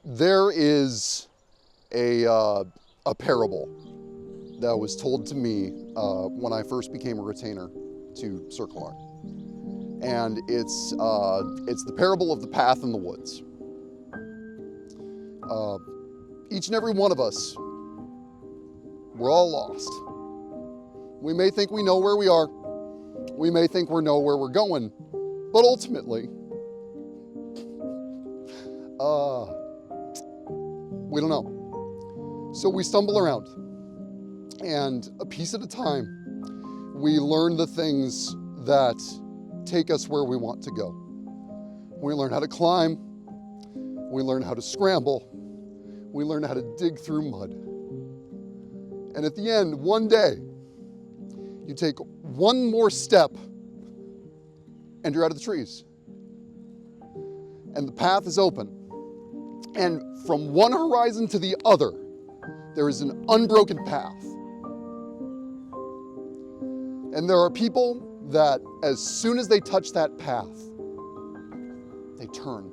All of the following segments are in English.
There is a parable that was told to me when I first became a retainer to Sir Clark. And it's the parable of the path in the woods. Each and every one of us, we're all lost. We may think we know where we are. We may think we know where we're going. But ultimately, we don't know. So we stumble around. And a piece at a time, we learn the things that take us where we want to go. We learn how to climb. We learn how to scramble. We learn how to dig through mud. And at the end, one day, you take one more step and you're out of the trees. And the path is open. And from one horizon to the other, there is an unbroken path. And there are people that as soon as they touch that path, they turn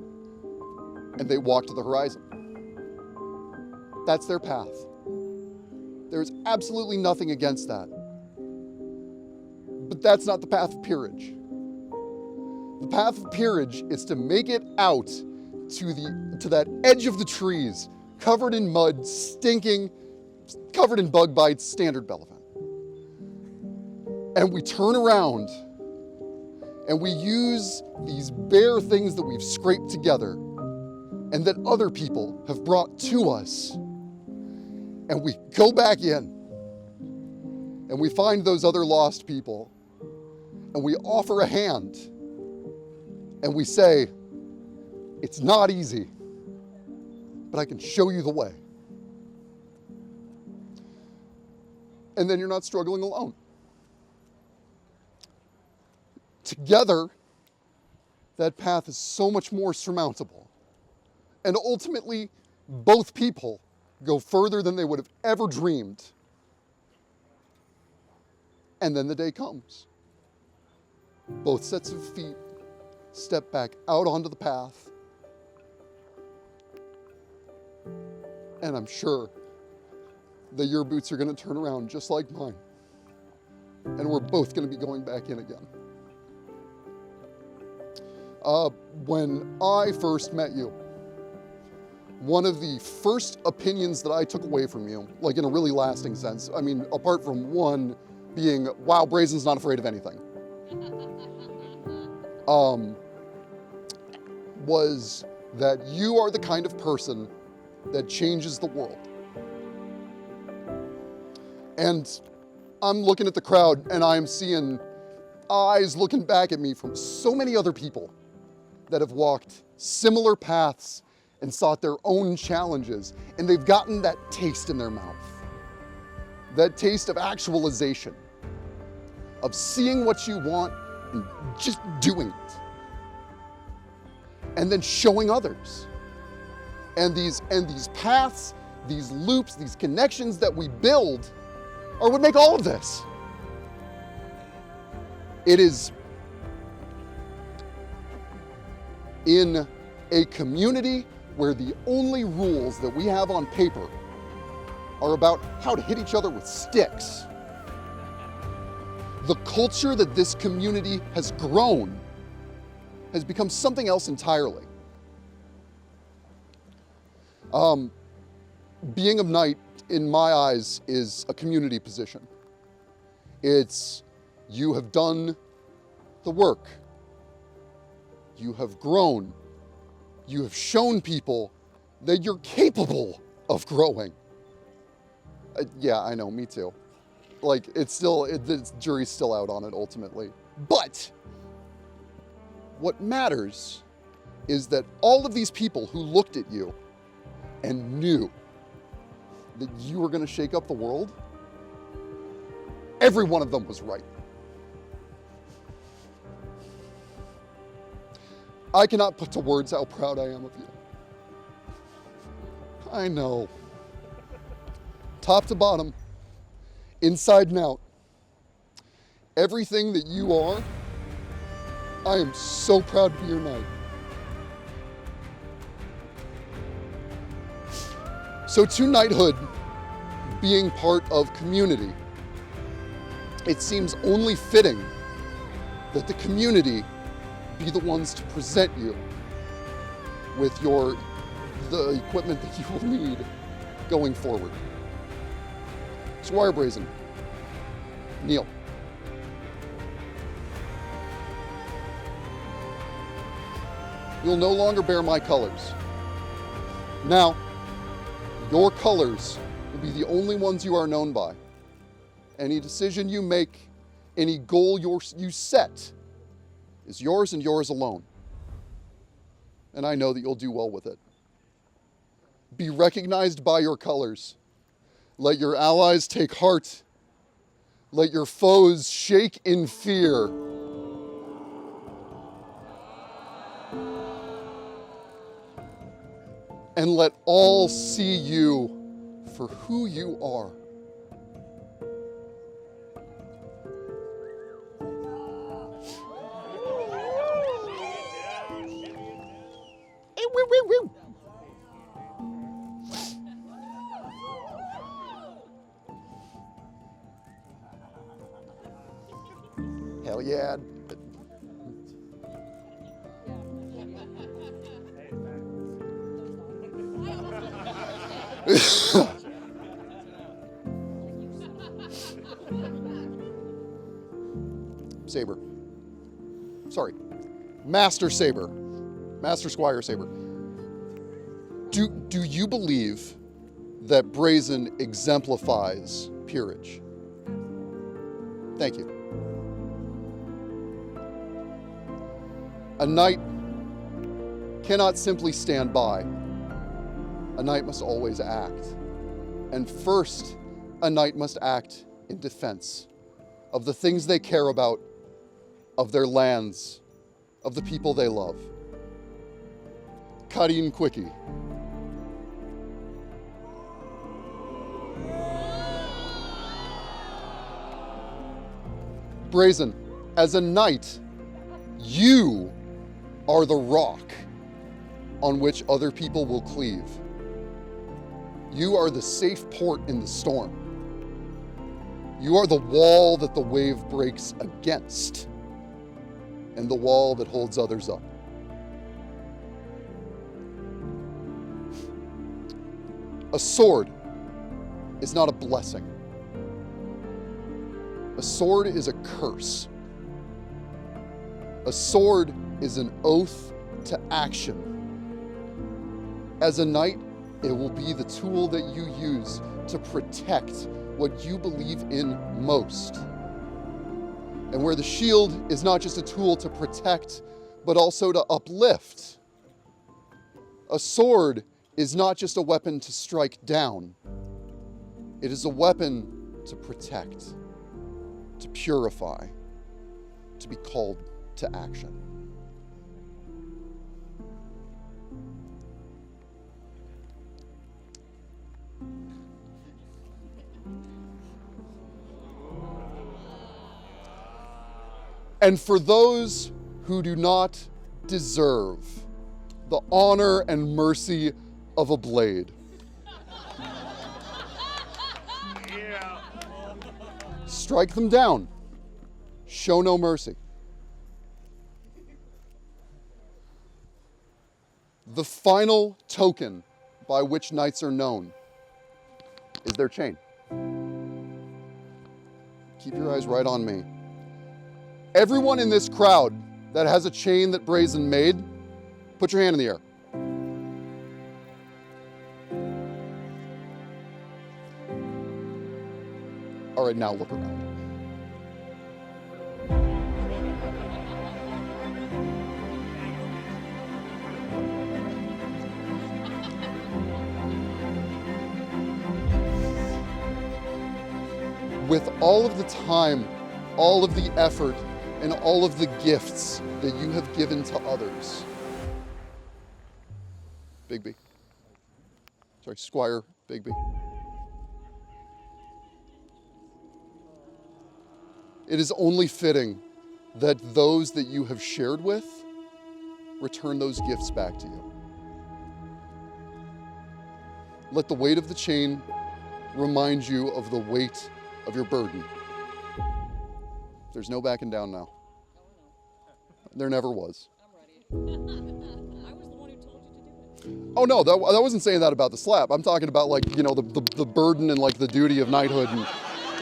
and they walk to the horizon. That's their path. There's absolutely nothing against that. But that's not the path of peerage. The path of peerage is to make it out to that edge of the trees, covered in mud, stinking, covered in bug bites, standard Bellevin. And we turn around and we use these bare things that we've scraped together and that other people have brought to us. And we go back in and we find those other lost people and we offer a hand and we say, it's not easy, but I can show you the way. And then you're not struggling alone. Together, that path is so much more surmountable. And ultimately, both people go further than they would have ever dreamed. And then the day comes. Both sets of feet step back out onto the path. And I'm sure that your boots are going to turn around just like mine. And we're both going to be going back in again. When I first met you, one of the first opinions that I took away from you, like in a really lasting sense, I mean, apart from one being, wow, Braizen's not afraid of anything, was that you are the kind of person that changes the world. And I'm looking at the crowd and I'm seeing eyes looking back at me from so many other people that have walked similar paths and sought their own challenges, and they've gotten that taste in their mouth, that taste of actualization, of seeing what you want and just doing it, and then showing others. And these paths, these loops, these connections that we build are what make all of this. It is in a community where the only rules that we have on paper are about how to hit each other with sticks. The culture that this community has grown has become something else entirely. Being of Night, in my eyes, is a community position. It's, you have done the work. You have grown. You have shown people that you're capable of growing. Yeah, I know, me too. Like, the jury's still out on it ultimately. But what matters is that all of these people who looked at you and knew that you were going to shake up the world, every one of them was right. I cannot put to words how proud I am of you. I know. Top to bottom, inside and out, everything that you are, I am so proud to be your knight. So to knighthood, being part of community, it seems only fitting that the community be the ones to present you with the equipment that you will need going forward. Squire Braizen, kneel. You'll no longer bear my colors. Now, your colors will be the only ones you are known by. Any decision you make, any goal you set, is yours and yours alone. And I know that you'll do well with it. Be recognized by your colors. Let your allies take heart. Let your foes shake in fear. And let all see you for who you are. Hell yeah. Saber. Sorry. Master Saber. Master Squire Saber. Do you believe that Braizen exemplifies peerage? Thank you. A knight cannot simply stand by. A knight must always act. And first, a knight must act in defense of the things they care about, of their lands, of the people they love. Karin Quickie. Braizen, as a knight, you are the rock on which other people will cleave. You are the safe port in the storm. You are the wall that the wave breaks against, and the wall that holds others up. A sword is not a blessing. A sword is a curse. A sword is an oath to action. As a knight, it will be the tool that you use to protect what you believe in most. And where the shield is not just a tool to protect, but also to uplift. A sword is not just a weapon to strike down. It is a weapon to protect, to purify, to be called to action. And for those who do not deserve the honor and mercy of a blade, strike them down. Show no mercy. The final token by which knights are known is their chain. Keep your eyes right on me. Everyone in this crowd that has a chain that Braizen made, put your hand in the air. All right, now look around. With all of the time, all of the effort, and all of the gifts that you have given to others. Bigby. Sorry, Squire Bigby. It is only fitting that those that you have shared with return those gifts back to you. Let the weight of the chain remind you of the weight of your burden. There's no backing down now. There never was. I'm ready. I was the one who told you to do it. Oh no, that wasn't saying that about the slap. I'm talking about like, you know, the burden and like the duty of knighthood and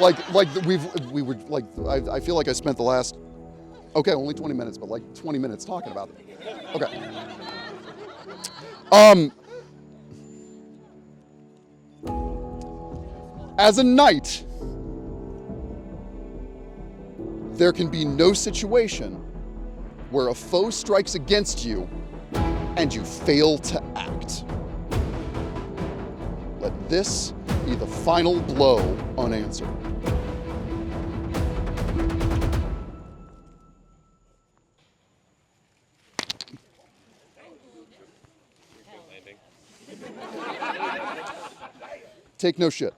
I feel like I spent the last, okay, only 20 minutes, but like 20 minutes talking about it. Okay. As a knight, there can be no situation where a foe strikes against you and you fail to act. Let this be the final blow unanswered. Take no shit.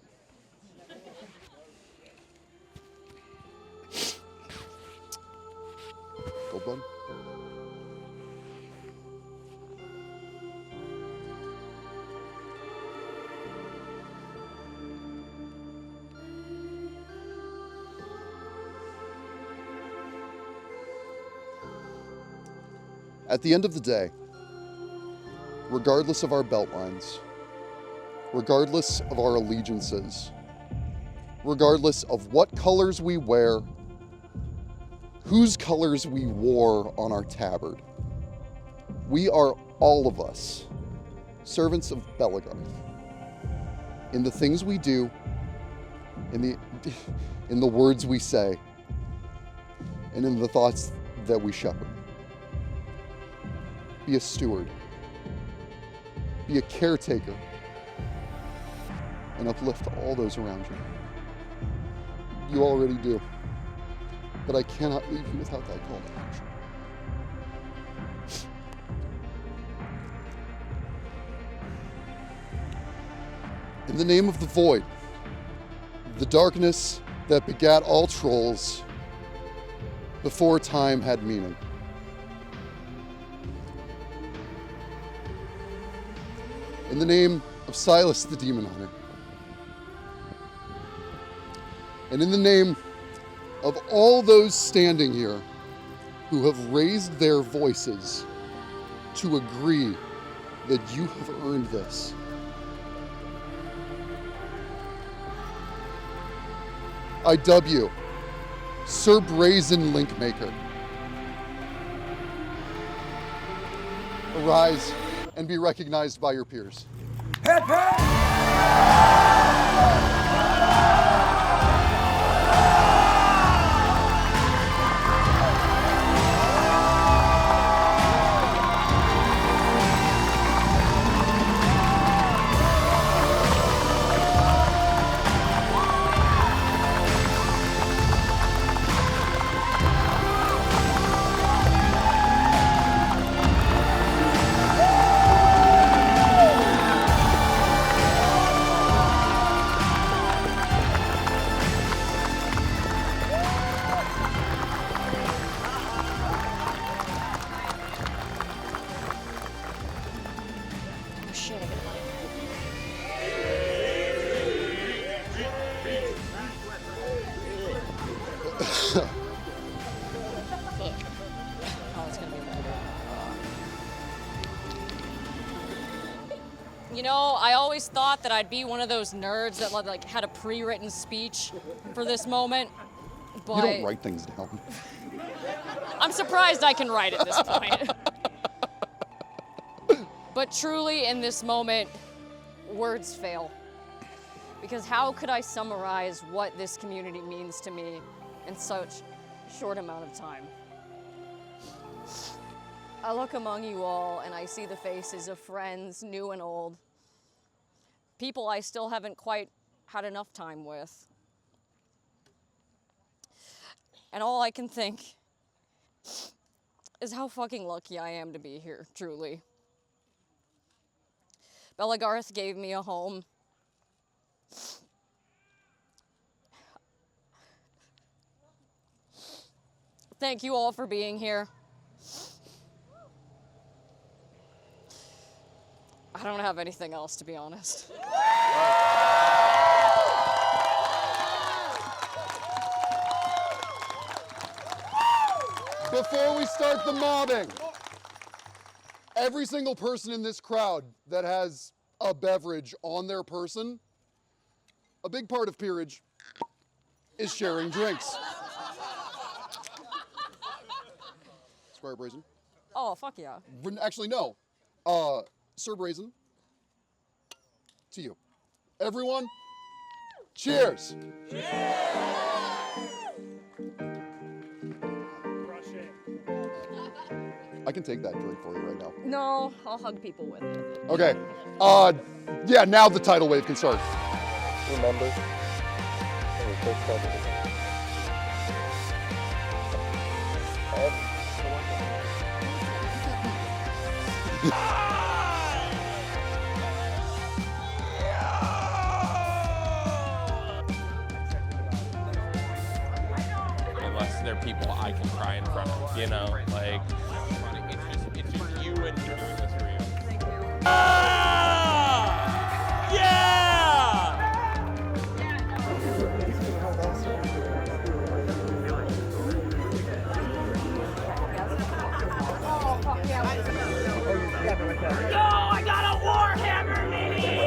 Gold blood. At the end of the day, regardless of our belt lines, regardless of our allegiances, regardless of what colors we wear, whose colors we wore on our tabard, we are all of us servants of Belegarth. In the things we do, in the words we say, and in the thoughts that we shepherd. Be a steward. Be a caretaker. And uplift all those around you. You already do. But I cannot leave you without that call to action. In the name of the void, the darkness that begat all trolls before time had meaning. In the name of Silas the Demon Hunter, and in the name of all those standing here who have raised their voices to agree that you have earned this, I dub you Sir Braizen Linkmaker. Arise and be recognized by your peers. Hip, hip! You know, I always thought that I'd be one of those nerds that like had a pre-written speech for this moment, but You don't write things down. I'm surprised I can write at this point. But truly, in this moment, words fail. Because how could I summarize what this community means to me in such a short amount of time? I look among you all and I see the faces of friends, new and old. People I still haven't quite had enough time with. And all I can think is how fucking lucky I am to be here, truly. Belegarth gave me a home. Thank you all for being here. I don't have anything else, to be honest. Before we start the mobbing, every single person in this crowd that has a beverage on their person, a big part of peerage is sharing drinks. Squire Braizen. Oh, fuck yeah. Actually, no. Sir Braizen, to you. Everyone, cheers. I can take that drink for you right now. No, I'll hug people with it. Okay. Yeah, now the tidal wave can start. Remember when we first started this? Unless they're people I can cry in front of, you know, like it's just you and you're doing this for you. I got a Warhammer mini!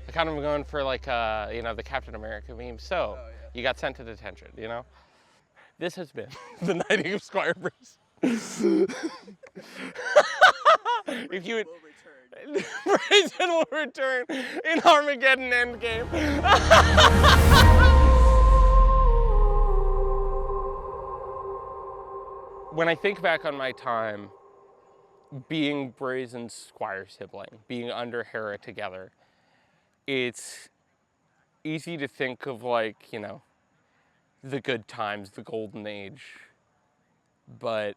I kind of going for like, you know, the Captain America meme. So, you got sent to detention, you know? This has been the Knighting of Squire Braizen. If you would, Braizen will return in Armageddon Endgame. When I think back on my time being Braizen's Squire sibling, being under Hera together, it's easy to think of, like, you know, the good times, the golden age, but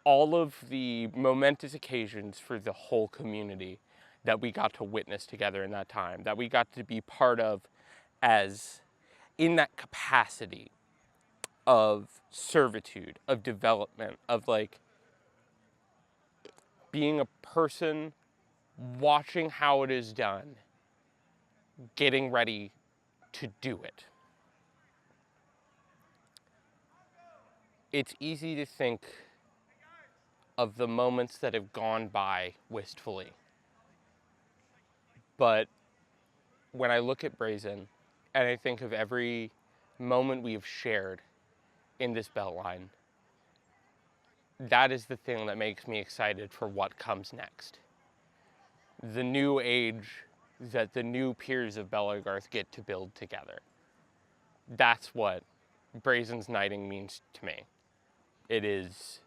all of the momentous occasions for the whole community that we got to witness together in that time, that we got to be part of as in that capacity of servitude, of development, of like being a person, watching how it is done, getting ready to do it. It's easy to think of the moments that have gone by wistfully. But when I look at Braizen and I think of every moment we have shared in this Beltline, that is the thing that makes me excited for what comes next. The new age that the new peers of Bellegarth get to build together. That's what Braizen's Knighting means to me. It is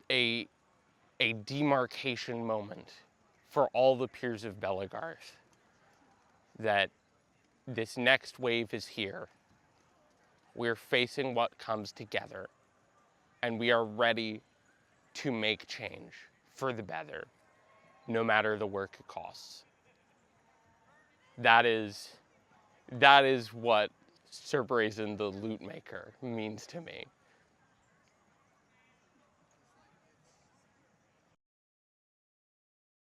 a demarcation moment for all the peers of Bellegarth, that this next wave is here. We're facing what comes together, and we are ready to make change for the better, no matter the work it costs. That is what Sir Braizen the Loot Maker means to me.